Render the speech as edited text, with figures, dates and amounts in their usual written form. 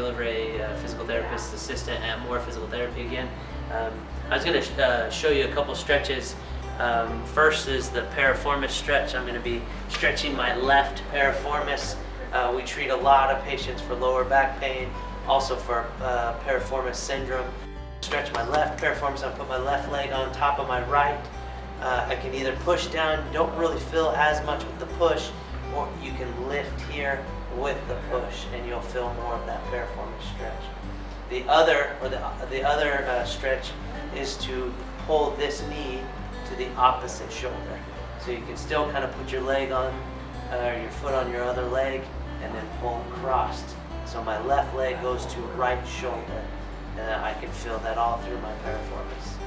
McGillivray, physical therapist assistant at More Physical Therapy again. I was going to show you a couple stretches. First is the piriformis stretch. I'm going to be stretching my left piriformis. We treat a lot of patients for lower back pain, also for piriformis syndrome. Stretch my left piriformis, I put my left leg on top of my right. I can either push down, don't really feel as much with the push, or you can lift here with the push and you'll feel more of that piriformis stretch. The other stretch is to pull this knee to the opposite shoulder. So you can still kind of put your leg on, your foot on your other leg, and then pull across. So my left leg goes to right shoulder, and I can feel that all through my piriformis.